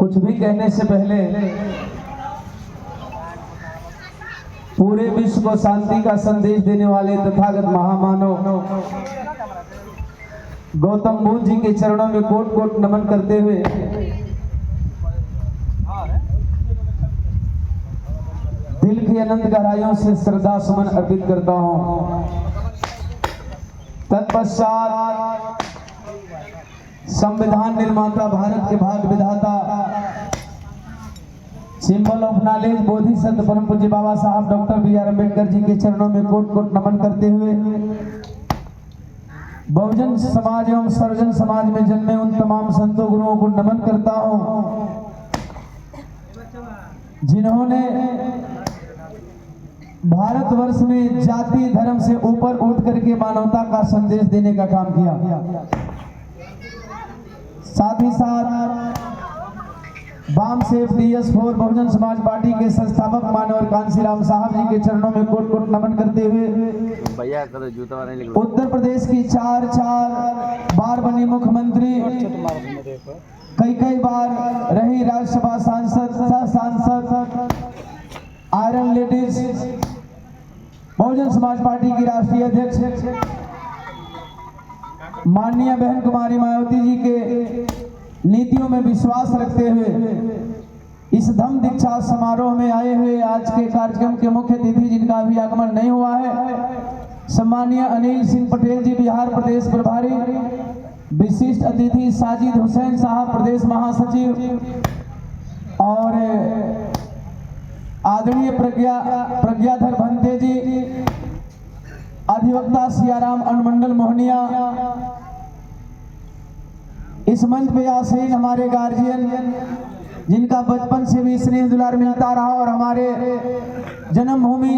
कुछ भी कहने से पहले पूरे विश्व को शांति का संदेश देने वाले तथागत महामानव गौतम बुद्ध जी के चरणों में कोट कोट नमन करते हुए दिल की अनंत गहराइयों से श्रद्धा सुमन अर्पित करता हूं। तत्पश्चात संविधान निर्माता, भारत के भाग्य विधाता, सिंबल ऑफ नॉलेज, बोधिसत्व परम पूज्य बाबा साहब डॉक्टर बी.आर. अम्बेडकर जी के चरणों में कोट कोट नमन करते हुए बहुजन समाज एवं सर्वजन समाज में जन्मे उन तमाम संतों गुरुओं को नमन करता हूं जिन्होंने भारतवर्ष में जाति धर्म से ऊपर उठ करके मानवता का संदेश देने का काम किया। साथ ही साथ balm safe DS4 Bahujan Samaj party के संस्थापक मानवर कांसीराम साहब जी के चरणों में कोट कोट नमन करते हुए उत्तर प्रदेश की चार बार बनी मुख्यमंत्री, कई बार रही राज्यसभा सांसद, iron ladies, Bahujan Samaj party की राष्ट्रीय अध्यक्ष माननीय बहन कुमारी मायावती जी के नीतियों में विश्वास रखते हुए इस धम्म दीक्षा समारोह में आए हुए आज के कार्यक्रम के मुख्य अतिथि जिनका अभी आगमन नहीं हुआ है, सम्मानीय अनिल सिंह पटेल जी बिहार प्रदेश प्रभारी, विशिष्ट अतिथि साजिद हुसैन साहब प्रदेश महासचिव और आदरणीय प्रज्ञाधर भंते जी, अधिवक्ता सियाराम अनुमंडल मोहनिया, इस मंच पे आसीन हमारे गार्जियन जिनका बचपन से भी स्नेह दुलार मिलता रहा और हमारे जन्मभूमि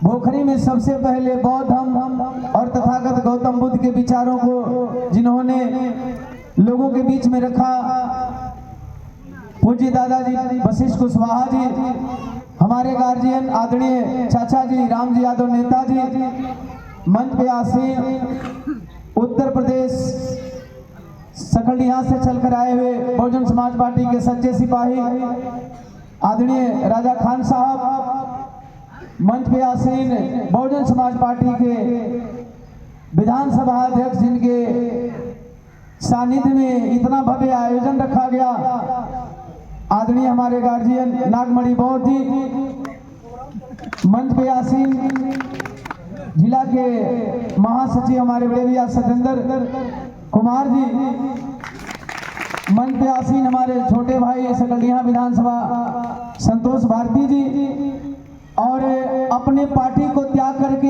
भोखरी में सबसे पहले बौद्ध धर्म और तथागत गौतम बुद्ध के विचारों को जिन्होंने लोगों के बीच में रखा, पूज्य दादाजी वशिष्ठ कुशवाहा जी, हमारे गार्जियन आदरणीय चाचा जी राम जी यादव नेता जी, मंच पे आसीन उत्तर प्रदेश सकलडीहा से चलकर आए हुए बहुजन समाज पार्टी के सच्चे सिपाही आदरणीय राजा खान साहब, मंच पे आसीन बहुजन समाज पार्टी के विधानसभा अध्यक्ष जिनके सानिध्य में इतना भव्य आयोजन रखा गया, आदरणीय हमारे गार्जियन नागमणि बौद्ध जी, मंच पे आसीन जिला के महासचिव हमारे बड़े भैया सतेंद्र कुमार जी, मंच पे आसीन हमारे छोटे भाई सकलडीहा विधानसभा संतोष भारती जी और अपने पार्टी को त्याग करके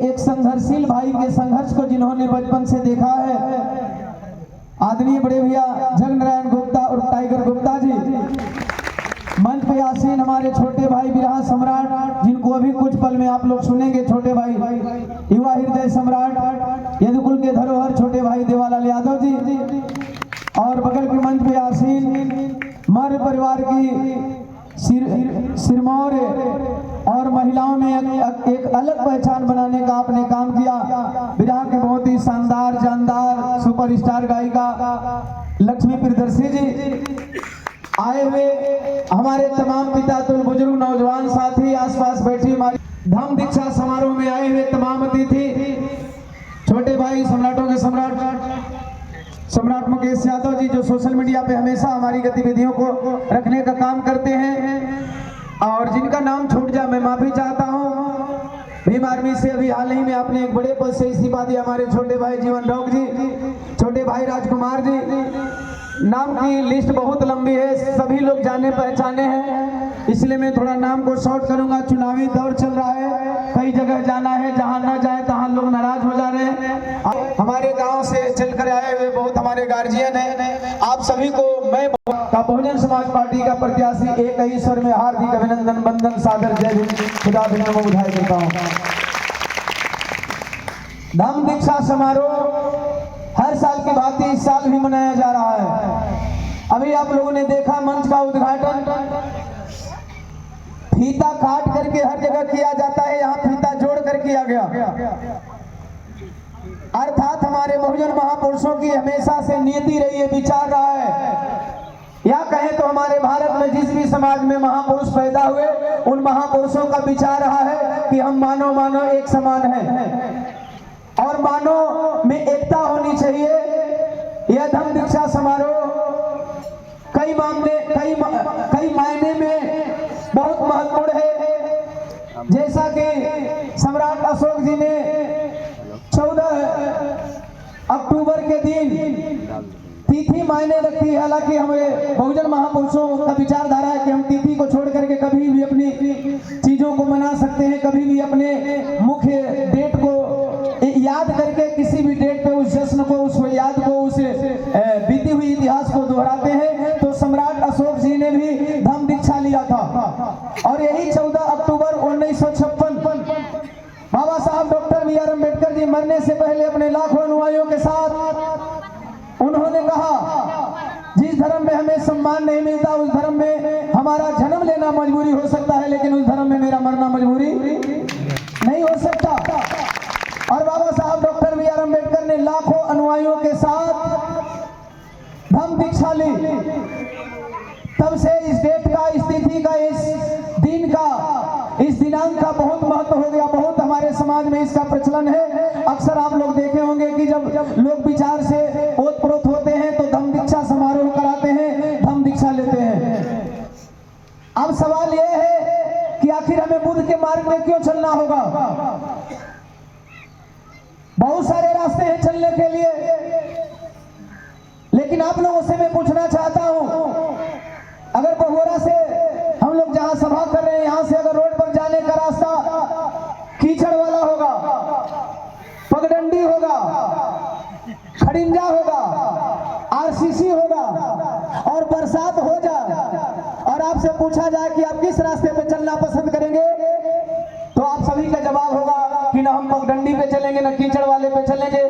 एक संघर्षशील भाई के संघर्ष को जिन्होंने बचपन से देखा है, आदरणीय बड़े भैया जगनारायण गुप्ता और टाइगर गुप्ता जी, मंच पे आसीन हमारे छोटे भाई बिरहा सम्राट जिनको अभी कुछ पल में आप लोग सुनेंगे, छोटे भाई युवा हृदय सम्राट यदुकुल के धरोहर छोटे भाई देवालाल यादव जी, और बगल के मंच पे आसीन मौर्य परिवार की सिरमौर और महिलाओं में एक अलग पहचान बनाने का आपने काम किया। बिरहा के बहुत ही शानदार जानदार सुपरस्टार गायिका लक्ष्मी प्रियदर्शी जी आए हुए, हमारे तमाम पिता तुल बुजुर्ग नौजवान साथी, आसपास बैठी हमारी धम्म दीक्षा समारोह में आए हुए तमाम अतिथि, छोटे भाई सम्राटों के सम्राट मुकेश यादव जी जो सोशल मीडिया पे हमेशा हमारी गतिविधियों को रखने का काम करते हैं और जिनका नाम छूट जाए मैं माफी चाहता हूं। भीम आर्मी से अभी हाल ही में आपने एक बड़े पद से इस्तीफा दिया, हमारे छोटे भाई जीवन रॉक जी, छोटे भाई राजकुमार जी, नाम की लिस्ट बहुत लंबी है, सभी लोग जाने पहचाने हैं, इसलिए मैं थोड़ा नाम को शॉर्ट करूंगा। चुनावी दौर चल रहा है, कई जगह जाना है, जहां ना जाए तहां लोग नाराज हो जा रहे हैं। हमारे गांव से चलकर आए हुए बहुत हमारे गार्जियन हैं, आप सभी को मैं बहुजन समाज पार्टी का प्रत्याशी एक ही स्वर में हार्दिक अभिनंदन, वंदन, सादर जय भीम, खुदा नमो बधाई देता हूँ। धम्म दीक्षा समारोह हर साल की भांति इस साल भी मनाया जा रहा है। अभी आप लोगों ने देखा मंच का उद्घाटन फीता काट करके हर जगह किया जाता है, यहाँ फीता जोड़ कर किया गया, अर्थात हमारे बहुजन महापुरुषों की हमेशा से नियति रही है, विचार रहा है या कहें तो हमारे भारत में जिस भी समाज में महापुरुष पैदा हुए, उन महापुरुषों का विचार रहा है कि हम मानव मानव एक समान हैं और मानव में एकता होनी चाहिए। यह धम्म दीक्षा समारोह कई मायने में बहुत महत्वपूर्ण है। जैसा कि सम्राट अशोक जी ने 14 अक्टूबर के दिन तिथि मायने रखती है। हालांकि हमें बहुजन महापुरुषों का विचारधारा है कि हम तिथि को छोड़ करके कभी भी अपनी चीजों को मना सकते हैं, कभी भी अपने मुख्य डेट को याद करके किसी भी डेट पे उस जश्न को, उस याद को, उस बीती हुई इतिहास को दोहराते हैं। तो सम्राट अशोक जी ने भी धम्म दीक्षा लिया था और यही 14 अक्टूबर 1956 बाबा साहब doctor B are Ambedkar ji मरने से पहले अपने लाखों अनुयायियों के साथ उन्होंने कहा, जिस धर्म में हमें सम्मान नहीं मिलता उस धर्म में हमारा जन्म लेना मजबूरी हो सकता है, लेकिन उस धर्म में मेरा मरना मजबूरी नहीं हो सकता। और बाबा साहब डॉक्टर बी आर अम्बेडकर ने लाखों अनुयायियों के साथ धम्म दीक्षा ली। तब से इस डेट का, इस तिथि का, इस दिन का, इस दिनांक का बहुत महत्व हो गया। बहुत हमारे समाज में इसका प्रचलन है। अक्सर आप लोग देखे होंगे कि जब लोग विचार से ओतप्रोत होते हैं तो धम्म दीक्षा समारोह कराते हैं, धम्म दीक्षा लेते हैं। अब सवाल यह है कि आखिर हमें बुद्ध के मार्ग में क्यों चलना होगा? बहुत सारे रास्ते हैं चलने के लिए, लेकिन आप लोगों से मैं पूछना चाहता हूं, अगर बहुरा से हम लोग जहां सभा कर रहे हैं, यहां से अगर रोड पर जाने का रास्ता कीचड़ वाला होगा, पगडंडी होगा, खड़िंजा होगा, आरसीसी होगा और बरसात हो जाए और आपसे पूछा जाए कि आप किस रास्ते पे चलना पसंद करेंगे, तो आप सभी का जवाब होगा कि ना हम पगडंडी पे चलेंगे, ना कीचड़ वाले पे चलेंगे,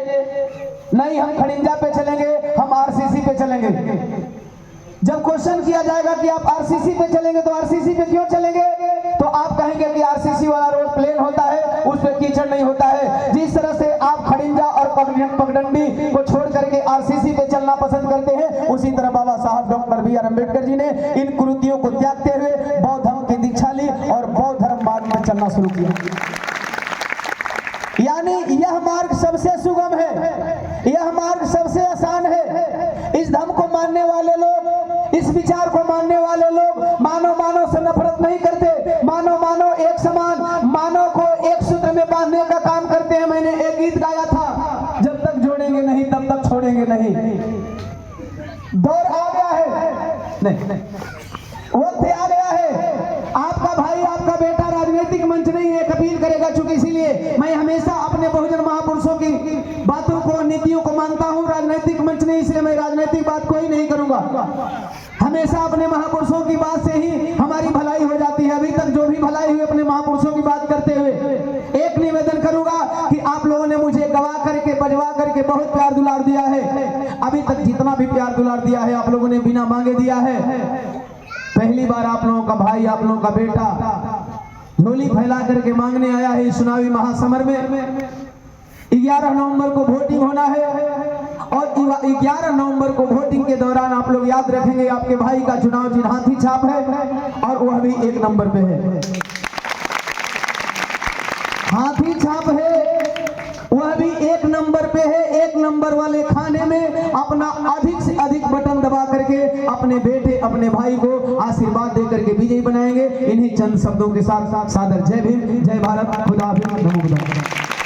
नहीं हम खड़िंजा पे चलेंगे, हम आरसीसी पे चलेंगे। जब क्वेश्चन किया जाएगा कि आप आरसीसी पे चलेंगे तो आरसीसी पे क्यों चलेंगे, तो आप कहेंगे कि आरसीसी वाला रोड प्लेन होता है, उस पे कीचड़ नहीं होता है। जिस तरह से आप खड़िंजा और पगडंडी को छोड़ करके आरसीसी पे चलना पसंद करते हैं, उसी तरह बाबा साहब doctor B are Ambedkar ji ने इन कुरीतियों को त्यागते हुए बौद्ध धर्म की दीक्षा ली और बौद्ध धर्म मार्ग में चलना शुरू किया। यानी यह मार्ग सबसे सुगम है, यह मार्ग सबसे आसान है। इस धर्म को मानने वाले लोग, इस विचार को मानने वाले लोग मानव मानव से नफरत नहीं करते, मानव मानव एक समान, मानव को एक सूत्र में बांधने का काम करते हैं। मैंने एक गीत गाया था, जब तक जोड़ेंगे नहीं तब तक छोड़ेंगे नहीं। दौर आ गया है, नहीं वक्त आ गया है। आपका भाई, आपका बेटा राजनीतिक मंच नहीं है, अपील करेगा। चूंकि इसीलिए मैं हमेशा अपने बहुजन महापुरुषों की बातों को, नीतियों को मानता हूं। राजनीतिक मंच नहीं, इसलिए मैं राजनीतिक बात कोई नहीं करूंगा। हमेशा अपने महापुरुषों की बात से ही हमारी भलाई हो जाती है। अभी तक जो भी भलाई हुई अपने महापुरुषों की बात करते हुए एक निवेदन करूंगा कि आप लोगों ने मुझे गवा करके, बजवा करके बहुत प्यार दुलार दिया है। अभी तक जितना भी प्यार दुलार दिया है आप लोगों ने बिना मांगे दिया है। पहली बार आप लोगों का भाई, आप लोगों का बेटा झोली फैला करके मांगने आया है इस चुनावी महासमर में। 11 नवंबर को वोटिंग होना है और 11 नवंबर को वोटिंग के दौरान आप लोग याद रखेंगे, आपके भाई का चुनाव चिन्ह हाथी छाप है और वह भी 1 नंबर पे है। हाथी छाप है, वह भी 1 नंबर पे है। 1 नंबर वाले खाने में अपना अधिक से अधिक बटन दबा करके अपने बेटे, अपने भाई को आशीर्वाद दे करके विजयी बनाएंगे। इन्हीं चंद शब्दों के साथ सादर जय भीम, जय भारत, खुदा हाफिज़, नमो बुद्धाय।